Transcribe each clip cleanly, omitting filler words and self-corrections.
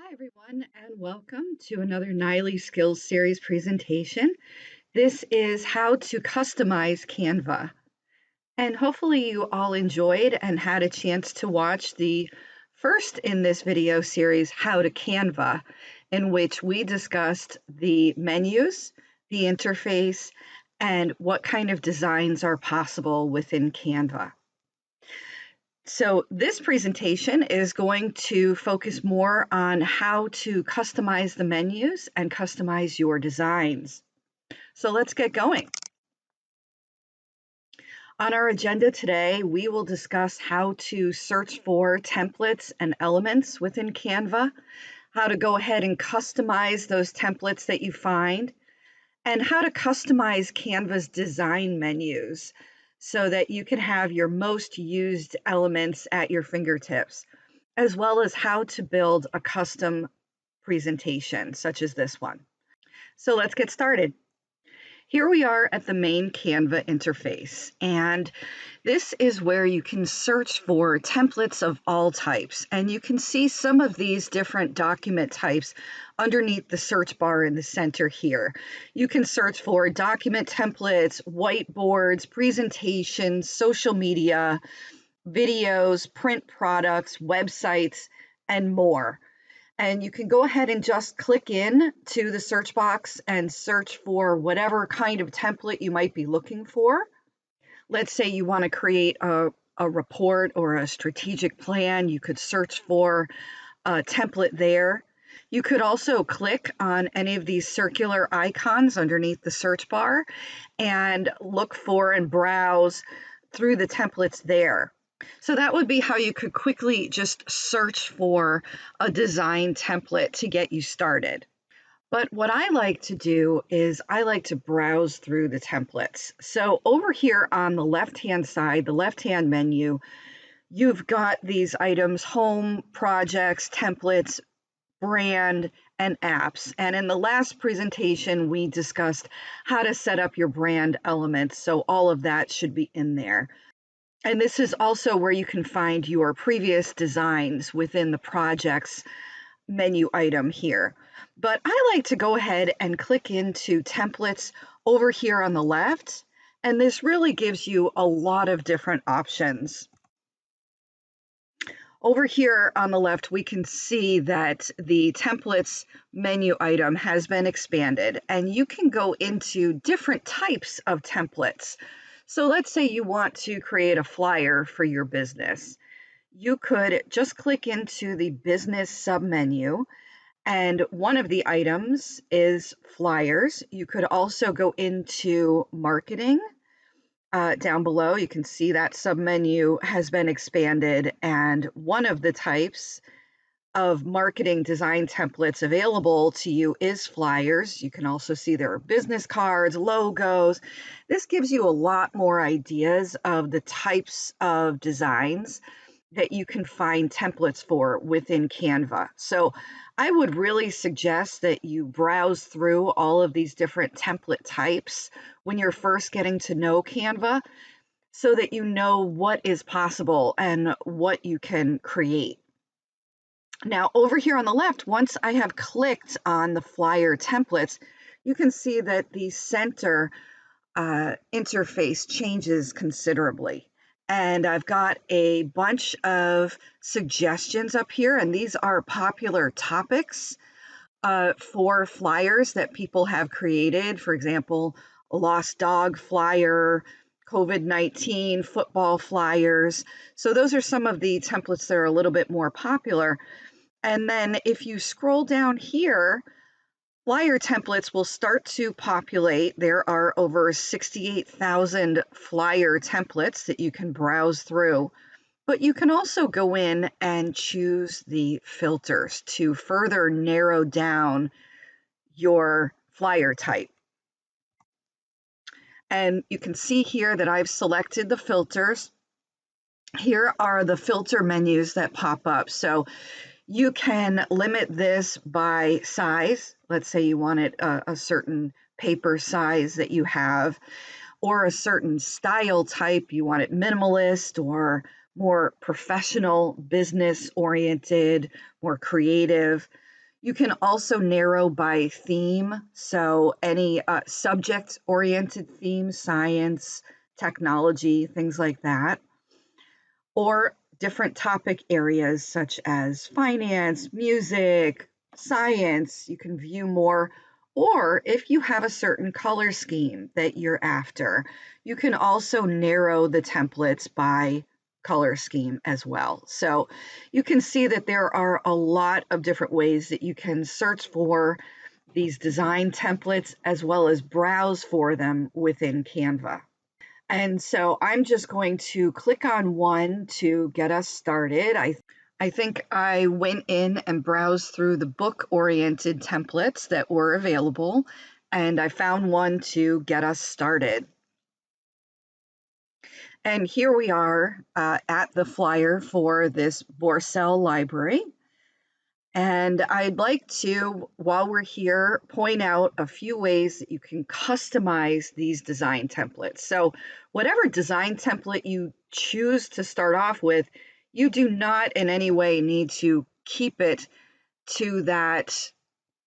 Hi, everyone, and welcome to another NYLI Skills Series presentation. This is how to customize Canva. And hopefully you all enjoyed and had a chance to watch the first in this video series, How to Canva, in which we discussed the menus, the interface, and what kind of designs are possible within Canva. So this presentation is going to focus more on how to customize the menus and customize your designs. So let's get going. On our agenda today, we will discuss how to search for templates and elements within Canva, how to go ahead and customize those templates that you find, and how to customize Canva's design menus so that you can have your most used elements at your fingertips, as well as how to build a custom presentation such as this one. So let's get started. Here we are at the main Canva interface, and this is where you can search for templates of all types, and you can see some of these different document types underneath the search bar in the center here. You can search for document templates, whiteboards, presentations, social media, videos, print products, websites, and more. And you can go ahead and just click in to the search box and search for whatever kind of template you might be looking for. Let's say you want to create a report or a strategic plan. You could search for a template there. You could also click on any of these circular icons underneath the search bar and look for and browse through the templates there. So that would be how you could quickly just search for a design template to get you started. But what I like to do is I like to browse through the templates. So over here on the left-hand side, the left-hand menu, you've got these items: home, projects, templates, brand, and apps. And in the last presentation, we discussed how to set up your brand elements. So all of that should be in there. And this is also where you can find your previous designs within the projects menu item here. But I like to go ahead and click into templates over here on the left, and this really gives you a lot of different options. Over here on the left, we can see that the templates menu item has been expanded, and you can go into different types of templates. So let's say you want to create a flyer for your business. You could just click into the business submenu, and one of the items is flyers. You could also go into marketing. Down below, you can see that submenu has been expanded, and one of the types of marketing design templates available to you is flyers. You can also see there are business cards, logos. This gives you a lot more ideas of the types of designs that you can find templates for within Canva. So I would really suggest that you browse through all of these different template types when you're first getting to know Canva, so that you know what is possible and what you can create. Now, over here on the left, once I have clicked on the flyer templates, you can see that the center interface changes considerably. And I've got a bunch of suggestions up here, and these are popular topics for flyers that people have created. For example, a lost dog flyer, COVID-19 football flyers. So those are some of the templates that are a little bit more popular. And then if you scroll down here, flyer templates will start to populate. There are over 68,000 flyer templates that you can browse through, but you can also go in and choose the filters to further narrow down your flyer type. And you can see here that I've selected the filters. Here are the filter menus that pop up. So you can limit this by size. Let's say you want it a certain paper size that you have, or a certain style type. You want it minimalist or more professional, business oriented, more creative. You can also narrow by theme, so any subject-oriented theme, science, technology, things like that, or different topic areas such as finance, music, science. You can view more, or if you have a certain color scheme that you're after, you can also narrow the templates by color scheme as well. So you can see that there are a lot of different ways that you can search for these design templates as well as browse for them within Canva. And so I'm just going to click on one to get us started. I think I went in and browsed through the book-oriented templates that were available, and I found one to get us started. And here we are at the flyer for this Borcel library. And I'd like to, while we're here, point out a few ways that you can customize these design templates. So whatever design template you choose to start off with, you do not in any way need to keep it to that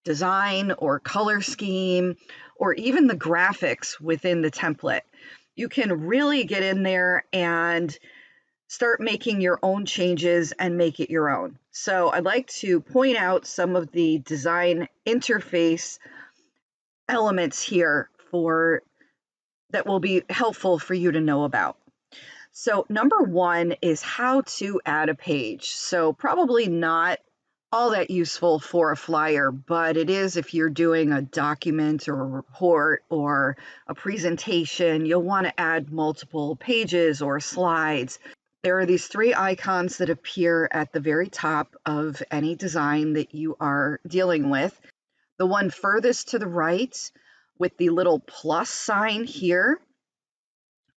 design or color scheme or even the graphics within the template. You can really get in there and start making your own changes and make it your own. So I'd like to point out some of the design interface elements here that will be helpful for you to know about. So number one is how to add a page. So probably not all that useful for a flyer, but it is if you're doing a document or a report or a presentation. You'll want to add multiple pages or slides. There are these three icons that appear at the very top of any design that you are dealing with. The one furthest to the right with the little plus sign here,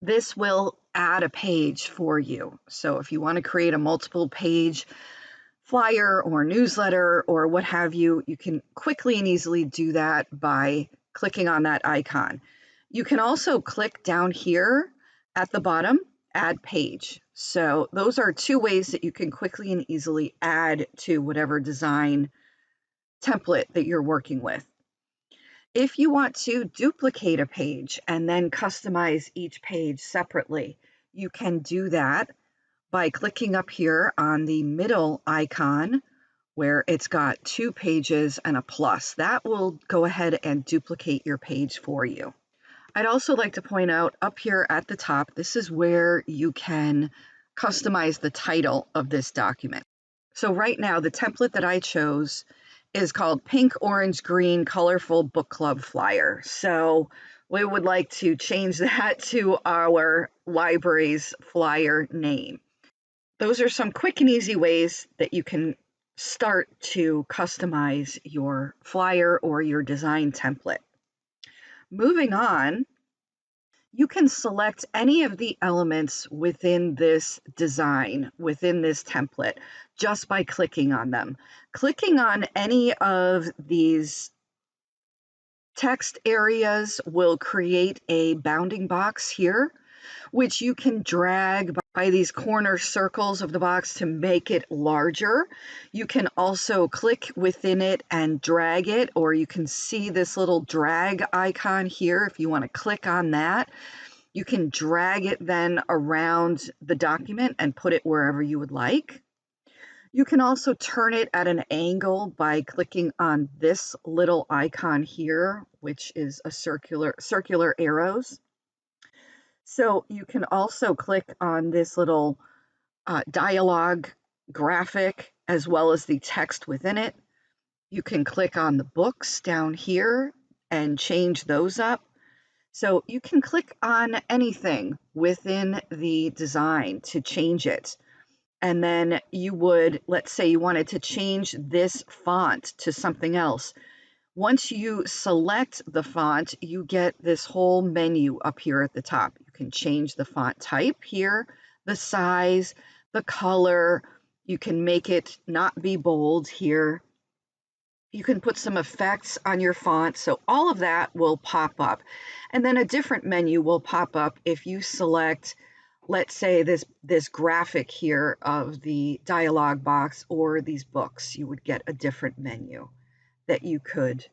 this will add a page for you. So if you want to create a multiple page flyer or newsletter or what have you, you can quickly and easily do that by clicking on that icon. You can also click down here at the bottom, add page. So those are two ways that you can quickly and easily add to whatever design template that you're working with. If you want to duplicate a page and then customize each page separately, you can do that by clicking up here on the middle icon where it's got 2 pages and a plus. That will go ahead and duplicate your page for you. I'd also like to point out up here at the top, this is where you can customize the title of this document. So right now, the template that I chose is called Pink, Orange, Green, Colorful Book Club Flyer. So we would like to change that to our library's flyer name. Those are some quick and easy ways that you can start to customize your flyer or your design template. Moving on, you can select any of the elements within this design, within this template, just by clicking on them. Clicking on any of these text areas will create a bounding box here, which you can drag by these corner circles of the box to make it larger. You can also click within it and drag it, or you can see this little drag icon here. If you want to click on that, you can drag it then around the document and put it wherever you would like. You can also turn it at an angle by clicking on this little icon here, which is a circular arrows. So you can also click on this little dialogue graphic as well as the text within it. You can click on the books down here and change those up. So you can click on anything within the design to change it. And then you would, let's say you wanted to change this font to something else. Once you select the font, you get this whole menu up here at the top. You can change the font type here, the size, the color. You can make it not be bold here. You can put some effects on your font, so all of that will pop up. And then a different menu will pop up if you select, let's say, this graphic here of the dialog box or these books. You would get a different menu. that you could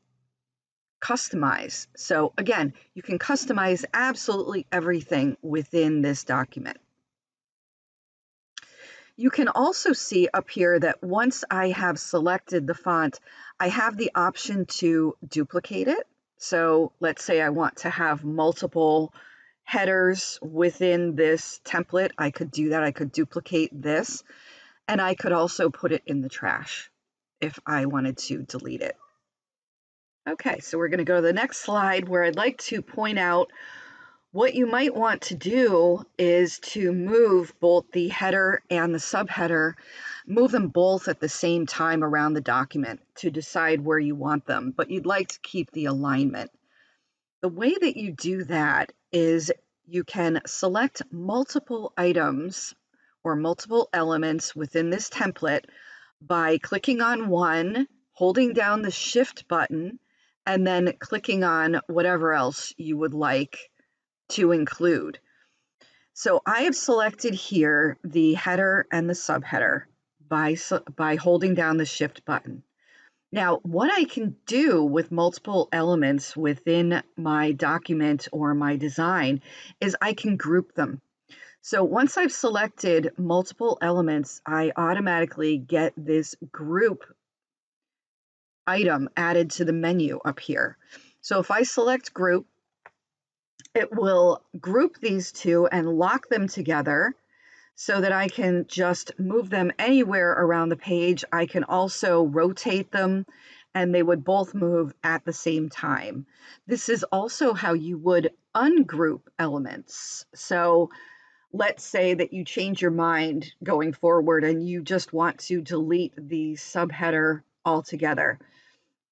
customize. So again, you can customize absolutely everything within this document. You can also see up here that once I have selected the font, I have the option to duplicate it. So let's say I want to have multiple headers within this template. I could do that. I could duplicate this, and I could also put it in the trash if I wanted to delete it. Okay, so we're going to go to the next slide where I'd like to point out what you might want to do is to move both the header and the subheader, move them both at the same time around the document to decide where you want them, but you'd like to keep the alignment. The way that you do that is you can select multiple items or multiple elements within this template by clicking on one, holding down the Shift button, and then clicking on whatever else you would like to include. So I have selected here the header and the subheader by holding down the Shift button. Now, what I can do with multiple elements within my document or my design is I can group them. So once I've selected multiple elements, I automatically get this group item added to the menu up here. So if I select group, it will group these two and lock them together so that I can just move them anywhere around the page. I can also rotate them and they would both move at the same time. This is also how you would ungroup elements. So let's say that you change your mind going forward and you just want to delete the subheader altogether.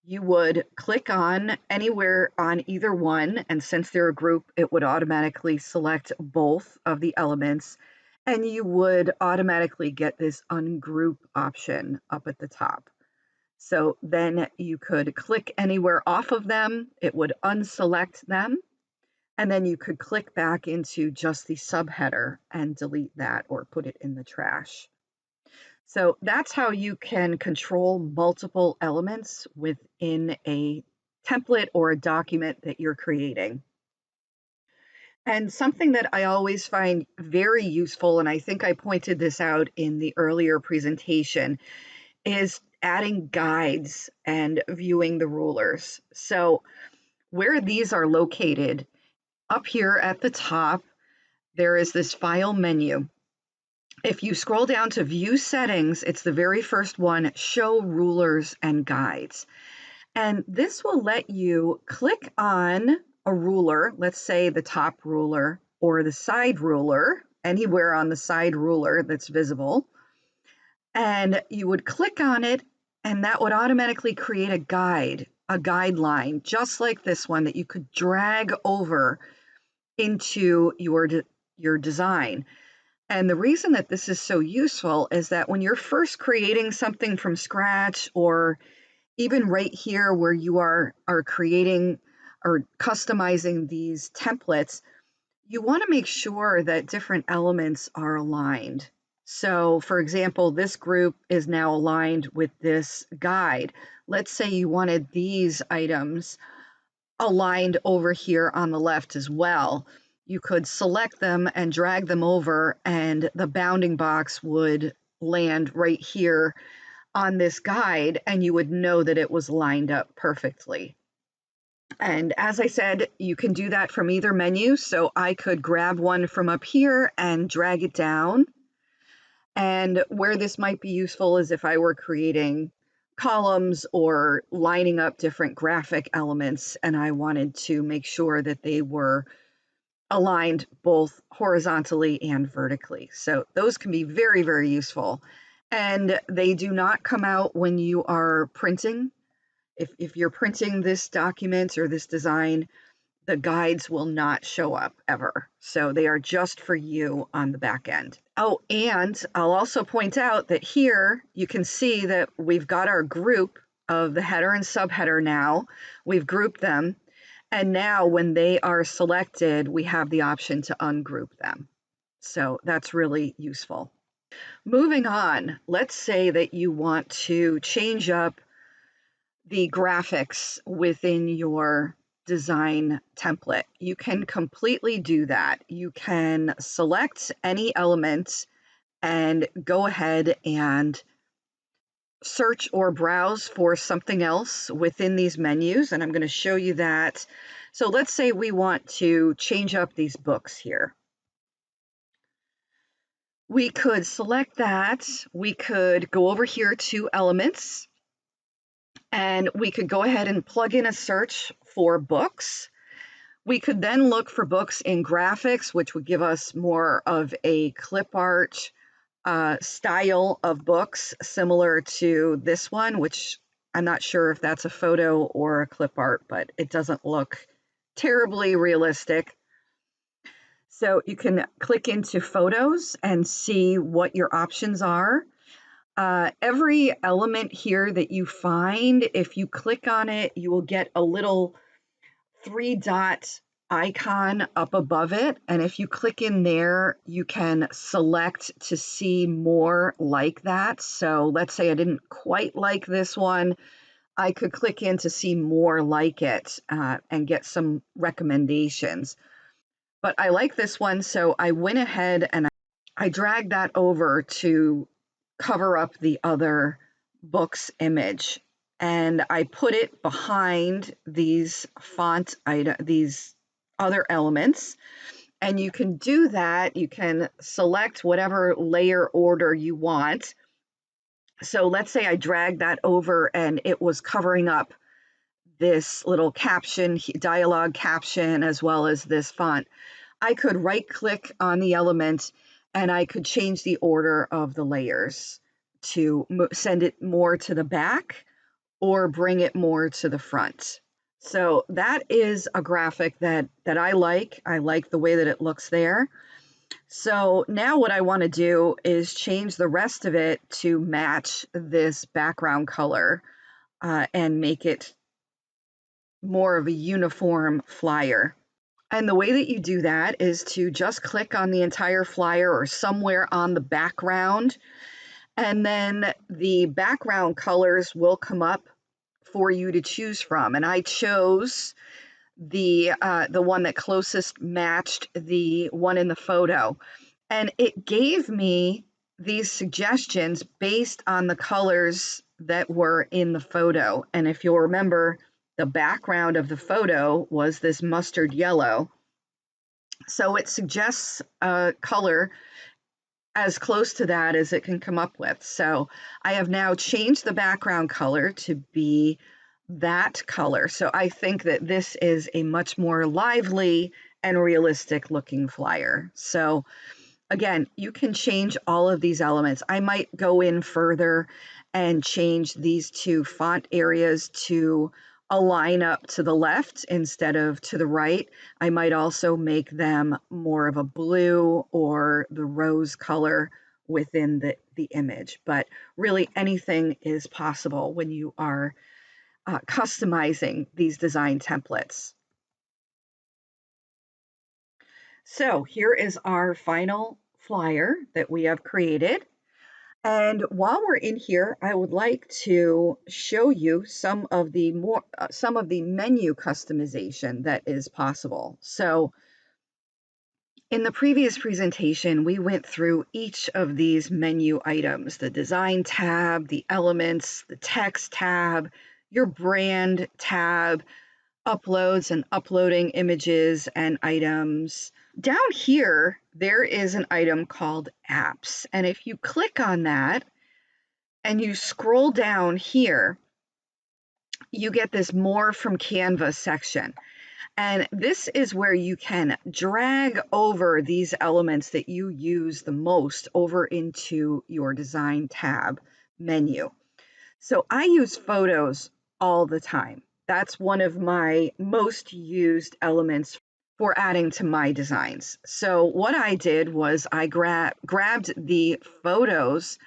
You would click on anywhere on either one, and since they're a group, it would automatically select both of the elements, and you would automatically get this ungroup option up at the top. So then you could click anywhere off of them, it would unselect them, and then you could click back into just the subheader and delete that or put it in the trash. So that's how you can control multiple elements within a template or a document that you're creating. And something that I always find very useful, and I think I pointed this out in the earlier presentation, is adding guides and viewing the rulers. So where these are located, up here at the top, there is this file menu. If you scroll down to View Settings, it's the very first one, Show Rulers and Guides. And this will let you click on a ruler, let's say the top ruler or the side ruler, anywhere on the side ruler that's visible. And you would click on it, and that would automatically create a guideline, just like this one that you could drag over into your design. And the reason that this is so useful is that when you're first creating something from scratch, or even right here where you are creating or customizing these templates, you want to make sure that different elements are aligned. So for example, this group is now aligned with this guide. Let's say you wanted these items aligned over here on the left as well. You could select them and drag them over, and the bounding box would land right here on this guide, and you would know that it was lined up perfectly. And as I said, you can do that from either menu. So I could grab one from up here and drag it down. And where this might be useful is if I were creating columns or lining up different graphic elements, and I wanted to make sure that they were aligned both horizontally and vertically. So those can be very, very useful. And they do not come out when you are printing. If you're printing this document or this design, the guides will not show up ever. So they are just for you on the back end. Oh, and I'll also point out that here you can see that we've got our group of the header and subheader now. We've grouped them. And now when they are selected, we have the option to ungroup them. So that's really useful. Moving on, let's say that you want to change up the graphics within your design template. You can completely do that. You can select any element and go ahead and search or browse for something else within these menus, and I'm going to show you that. So let's say we want to change up these books here. We could select that. We could go over here to Elements, and we could go ahead and plug in a search for books. We could then look for books in graphics, which would give us more of a clip art style of books, similar to this one, which I'm not sure if that's a photo or a clip art, but it doesn't look terribly realistic. So you can click into photos and see what your options are. Every element here that you find, if you click on it, you will get a little 3-dot icon up above it. And if you click in there, you can select to see more like that. So let's say I didn't quite like this one. I could click in to see more like it and get some recommendations. But I like this one, so I went ahead and I dragged that over to cover up the other book's image. And I put it behind these these other elements. And you can do that. You can select whatever layer order you want. So let's say I dragged that over and it was covering up this little caption, dialogue caption, as well as this font. I could right click on the element and I could change the order of the layers to send it more to the back or bring it more to the front. So that is a graphic that I like. I like the way that it looks there. So now what I want to do is change the rest of it to match this background color and make it more of a uniform flyer. And the way that you do that is to just click on the entire flyer or somewhere on the background, and then the background colors will come up for you to choose from. And I chose the one that closest matched the one in the photo. And it gave me these suggestions based on the colors that were in the photo. And if you'll remember, the background of the photo was this mustard yellow. So it suggests a color as close to that as it can come up with. So I have now changed the background color to be that color. So I think that this is a much more lively and realistic looking flyer. So again, you can change all of these elements. I might go in further and change these two font areas to align up to the left instead of to the right. I might also make them more of a blue or the rose color within the image. But really anything is possible when you are customizing these design templates. So here is our final flyer that we have created. And while we're in here, I would like to show you some of the menu customization that is possible. So in the previous presentation, we went through each of these menu items, the design tab, the elements, the text tab, your brand tab, uploads and uploading images and items. Down here, there is an item called apps. And if you click on that and you scroll down here, you get this more from Canva section. And this is where you can drag over these elements that you use the most over into your design tab menu. So I use photos all the time. That's one of my most used elements for adding to my designs. So what I did was I grabbed the photos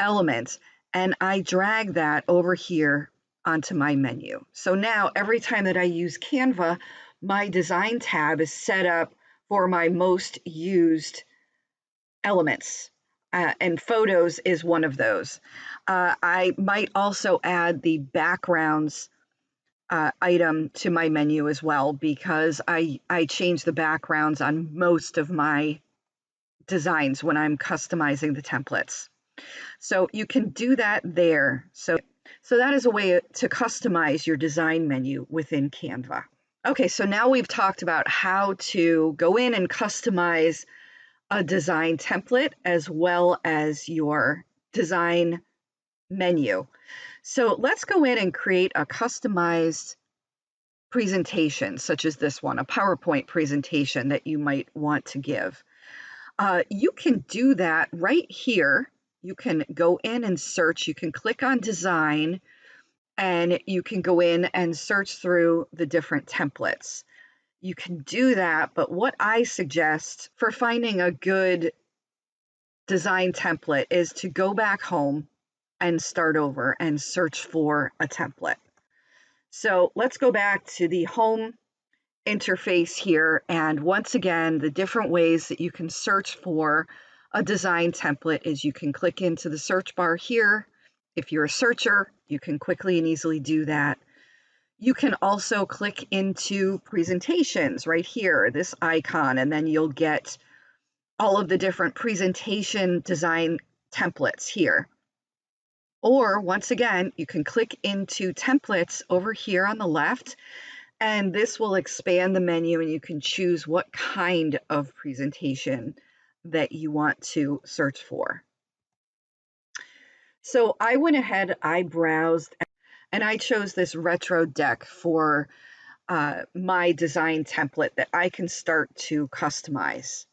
element and I dragged that over here onto my menu. So now every time that I use Canva, my design tab is set up for my most used elements. and photos is one of those. I might also add the backgrounds item to my menu as well, because I change the backgrounds on most of my designs when I'm customizing the templates. So you can do that there. So that is a way to customize your design menu within Canva. Okay, so now we've talked about how to go in and customize a design template as well as your design menu. So let's go in and create a customized presentation, such as this one, a PowerPoint presentation that you might want to give. You can do that right here. You can go in and search. You can click on design, and you can go in and search through the different templates. You can do that, but what I suggest for finding a good design template is to go back home and start over and search for a template. So let's go back to the home interface here, and once again, the different ways that you can search for a design template is you can click into the search bar here. If you're a searcher, you can quickly and easily do that. You can also click into presentations right here, this icon, and then you'll get all of the different presentation design templates here. Or once again, you can click into templates over here on the left, and this will expand the menu, and you can choose what kind of presentation that you want to search for. So I went ahead, I browsed, and I chose this retro deck for my design template that I can start to customize.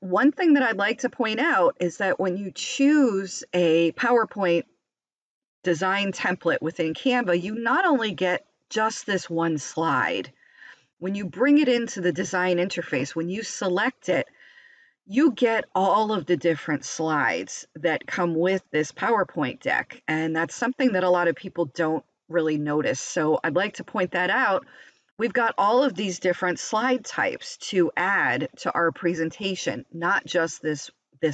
One thing that I'd like to point out is that when you choose a PowerPoint design template within Canva, you not only get just this one slide. When you bring it into the design interface, when you select it, you get all of the different slides that come with this PowerPoint deck. And that's something that a lot of people don't really notice. So I'd like to point that out. We've got all of these different slide types to add to our presentation, not just this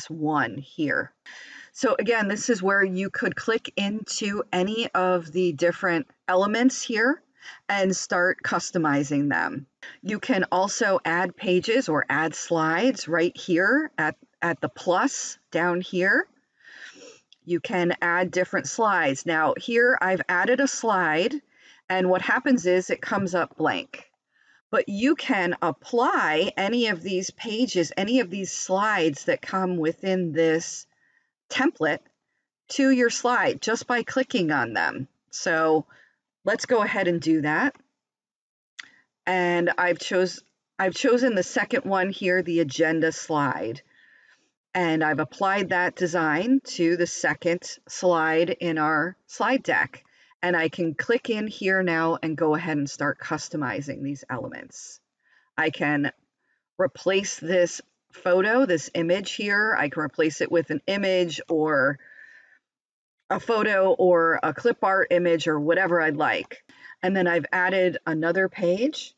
one here. So again, this is where you could click into any of the different elements here and start customizing them. You can also add pages or add slides right here at the plus down here. You can add different slides. Now here I've added a slide, and what happens is it comes up blank. But you can apply any of these pages, any of these slides that come within this template to your slide just by clicking on them. So let's go ahead and do that. And I've chosen the second one here, the agenda slide. And I've applied that design to the second slide in our slide deck. And I can click in here now and go ahead and start customizing these elements. I can replace this photo, this image here. I can replace it with an image or a photo or a clip art image or whatever I'd like. And then I've added another page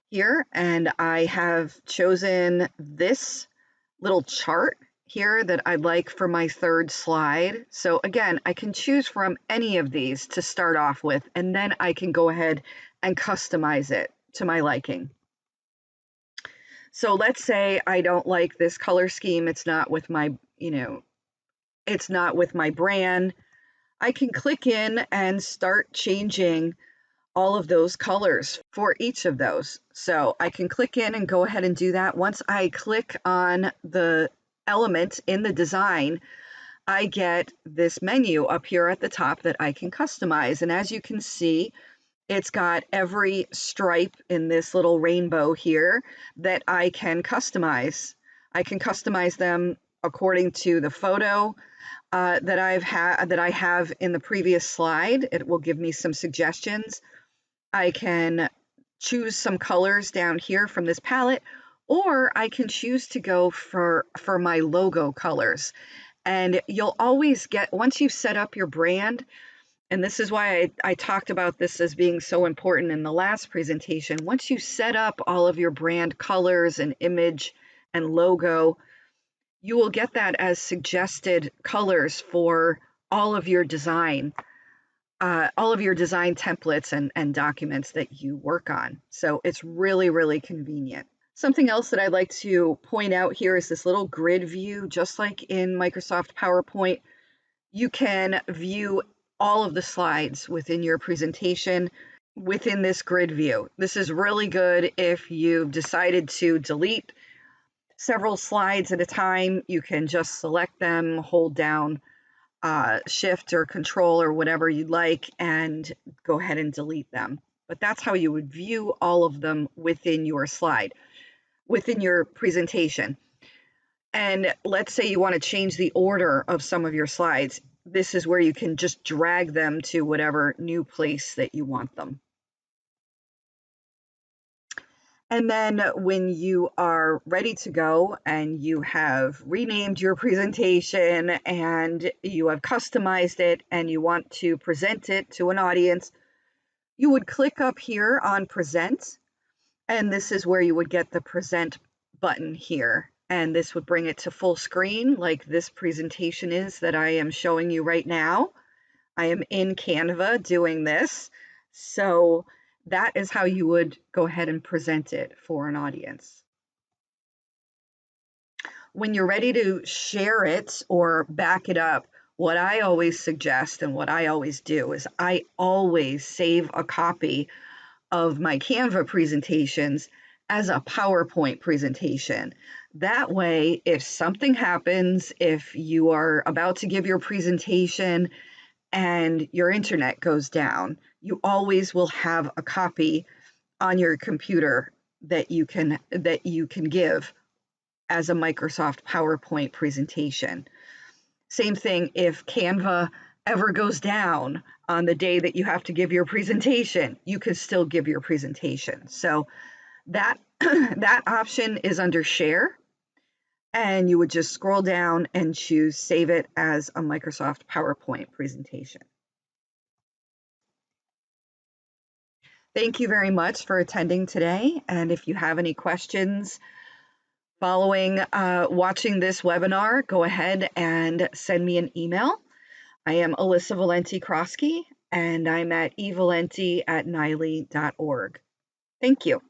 here, and I have chosen this little chart here that I'd like for my third slide. So again, I can choose from any of these to start off with, and then I can go ahead and customize it to my liking. So let's say I don't like this color scheme. It's not with my, it's not with my brand. I can click in and start changing all of those colors for each of those. So I can click in and go ahead and do that. Once I click on the element in the design, I get this menu up here at the top that I can customize. And as you can see, it's got every stripe in this little rainbow here that I can customize. I can customize them according to the photo that I have in the previous slide. It will give me some suggestions. I can choose some colors down here from this palette, or I can choose to go for my logo colors. And you'll always get, once you've set up your brand, and this is why I talked about this as being so important in the last presentation, once you set up all of your brand colors and image and logo, you will get that as suggested colors for all of your design, templates and documents that you work on. So it's really, really convenient. Something else that I'd like to point out here is this little grid view. Just like in Microsoft PowerPoint, you can view all of the slides within your presentation within this grid view. This is really good if you've decided to delete several slides at a time. You can just select them, hold down Shift or Control or whatever you'd like, and go ahead and delete them. But that's how you would view all of them within your slide, within your presentation. And let's say you want to change the order of some of your slides. This is where you can just drag them to whatever new place that you want them. And then when you are ready to go and you have renamed your presentation and you have customized it and you want to present it to an audience, you would click up here on Present, and this is where you would get the Present button here. And this would bring it to full screen like this presentation is that I am showing you right now. I am in Canva doing this. So that is how you would go ahead and present it for an audience. When you're ready to share it or back it up, what I always suggest and what I always do is I always save a copy of my Canva presentations as a PowerPoint presentation. That way, if something happens, if you are about to give your presentation and your internet goes down, you always will have a copy on your computer that you can give as a Microsoft PowerPoint presentation. Same thing if Canva ever goes down on the day that you have to give your presentation, you can still give your presentation. So that that option is under Share, and you would just scroll down and choose Save it as a Microsoft PowerPoint presentation. Thank you very much for attending today, and if you have any questions following watching this webinar, go ahead and send me an email. I am Ellyssa Valenti Kroski, and I'm at evalenti@nyli.org. Thank you.